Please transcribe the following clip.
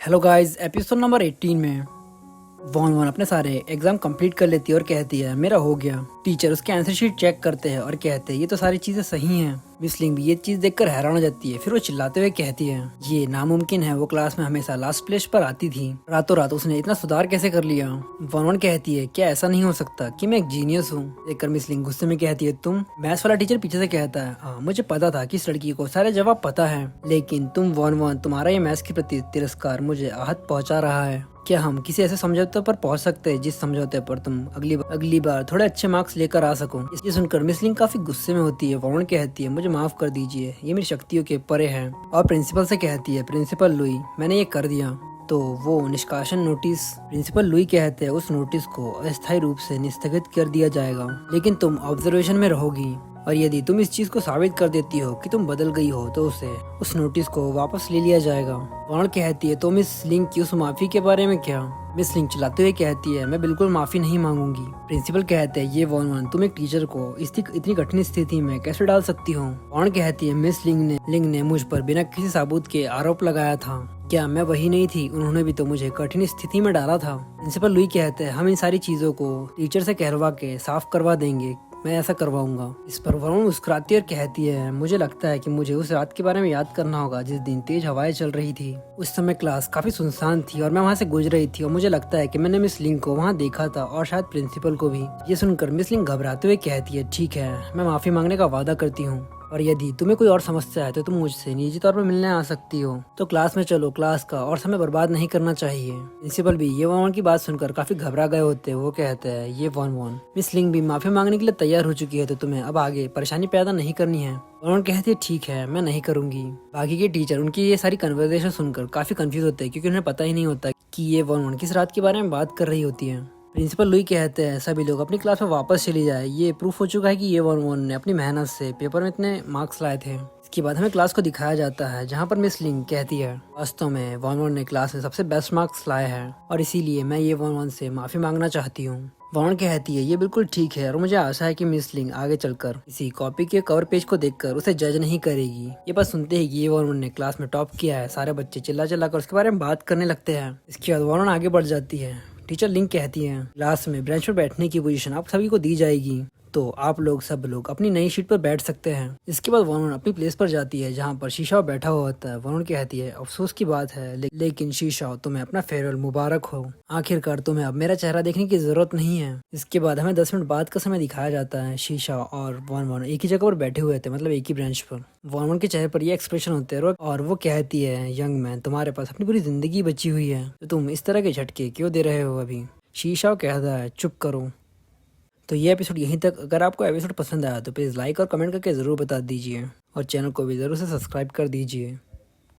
Hello guys, episode number 18 में von von अपने सारे एग्जाम कंप्लीट कर लेती है और कहती है मेरा हो गया। टीचर उसके आंसर शीट चेक करते हैं और कहते हैं ये तो सारी चीजें सही हैं। मिस लिंग भी ये चीज देखकर हैरान हो जाती है। फिर वो चिल्लाते हुए कहती है ये नामुमकिन है, वो क्लास में हमेशा लास्ट प्लेस पर आती थी, रातों रात उसने इतना सुधार कैसे कर लिया। वॉन वॉन कहती है क्या ऐसा नहीं हो सकता कि मैं एक जीनियस हूँ। देखकर मिस लिंग गुस्से में कहती है तुम। मैथ्स वाला टीचर पीछे से कहता है हाँ मुझे पता था कि इस लड़की को सारे जवाब पता है, लेकिन तुम वॉन वॉन तुम्हारा ये मैथ्स के प्रति तिरस्कार मुझे आहत पहुंचा रहा है। क्या हम किसी ऐसे समझौते पर पहुंच सकते हैं जिस समझौते पर तुम अगली बार थोड़े अच्छे मार्क्स लेकर आ सको। ये सुनकर मिस लिंग काफी गुस्से में होती है। वरुण कहती है मुझे माफ कर दीजिए, ये मेरी शक्तियों के परे है। और प्रिंसिपल से कहती है प्रिंसिपल लुई मैंने ये कर दिया। तो वो निष्कासन नोटिस, प्रिंसिपल लुई कहते हैं उस नोटिस को अस्थायी रूप से निस्थगित कर दिया जाएगा, लेकिन तुम ऑब्जर्वेशन में रहोगी और यदि तुम इस चीज को साबित कर देती हो कि तुम बदल गई हो तो उस नोटिस को वापस ले लिया जाएगा। वरुण कहती है तो मिस लिंग की उस माफी के बारे में क्या। मिस लिंग चिल्लाते हुए कहती है मैं बिल्कुल माफी नहीं मांगूंगी। प्रिंसिपल कहते हैं ये वॉन तुम एक टीचर को इतनी कठिन स्थिति में कैसे डाल सकती हो। वरुण कहती है मिस लिंग ने मुझ पर बिना किसी सबूत के आरोप लगाया था। क्या मैं वही नहीं थी, उन्होंने भी तो मुझे कठिन स्थिति में डाला था। प्रिंसिपल लुई कहते हैं हम इन सारी चीजों को टीचर से कहलवा के साफ करवा देंगे, मैं ऐसा करवाऊंगा। इस पर वरुण मुस्कुराती और कहती है मुझे लगता है कि मुझे उस रात के बारे में याद करना होगा जिस दिन तेज हवाएं चल रही थी। उस समय क्लास काफी सुनसान थी और मैं वहाँ से गुजर रही थी और मुझे लगता है कि मैंने मिस लिंग को वहाँ देखा था और शायद प्रिंसिपल को भी। ये सुनकर मिस लिंग घबराते हुए कहती है ठीक है, मैं माफी मांगने का वादा करती हूँ और यदि तुम्हें कोई और समस्या है तो तुम मुझसे निजी तौर पर मिलने आ सकती हो। तो क्लास में चलो, क्लास का और समय बर्बाद नहीं करना चाहिए। प्रिंसिपल भी ये वॉन की बात सुनकर काफी घबरा गए होते हैं। वो कहते हैं ये वॉन मिस लिंग भी माफी मांगने के लिए तैयार हो चुकी है, तो तुम्हें अब आगे परेशानी पैदा नहीं करनी है। वॉन कहती है ठीक है मैं नहीं करूंगी। बाकी के टीचर उनकी ये सारी कन्वर्सेशन सुनकर काफी कंफ्यूज होते हैं, क्योंकि उन्हें पता ही नहीं होता कि ये वॉन किस रात के बारे में बात कर रही होती है। प्रिंसिपल लुई कहते हैं सभी लोग अपनी क्लास में वापस चली जाए, ये प्रूफ हो चुका है कि ये वॉन ने अपनी मेहनत से पेपर में इतने मार्क्स लाए थे। इसके बाद हमें क्लास को दिखाया जाता है जहाँ पर मिस लिंग कहती है वास्तव में वॉन ने क्लास में सबसे बेस्ट मार्क्स लाए हैं और इसीलिए मैं ये वॉन से माफी मांगना चाहती हूँ। वॉन कहती है ये बिल्कुल ठीक है और मुझे आशा है कि मिस लिंग आगे चलकर इसी कॉपी के कवर पेज को देखकर उसे जज नहीं करेगी। ये बात सुनते ही ये वॉन ने क्लास में टॉप किया है, सारे बच्चे चिल्ला चिल्ला कर उसके बारे में बात करने लगते हैं। इसके बाद वॉन आगे बढ़ जाती है। टीचर लिंग कहती है क्लास में बेंच पर बैठने की पोजीशन आप सभी को दी जाएगी, तो आप लोग सब लोग अपनी नई शीट पर बैठ सकते हैं। इसके बाद वरुण अपनी प्लेस पर जाती है जहाँ पर शीशा बैठा हुआ होता है। वरुण कहती है अफसोस की बात है लेकिन शीशा तुम्हें अपना फेयरवेल मुबारक हो, आखिरकार तुम्हें अब मेरा चेहरा देखने की जरूरत नहीं है। इसके बाद हमें 10 मिनट बाद का समय दिखाया जाता है। शीशा और वरुण एक ही जगह पर बैठे हुए थे, मतलब एक ही ब्रेंच पर। वरुण के चेहरे पर ये एक्सप्रेशन होते हैं और वो कहती है यंग मैन तुम्हारे पास अपनी पूरी जिंदगी बची हुई है, तो तुम इस तरह के झटके क्यों दे रहे हो अभी। शीशा कहता है चुप करो। तो ये एपिसोड यहीं तक। अगर आपको एपिसोड पसंद आया तो प्लीज़ लाइक और कमेंट करके ज़रूर बता दीजिए और चैनल को भी ज़रूर से सब्सक्राइब कर दीजिए।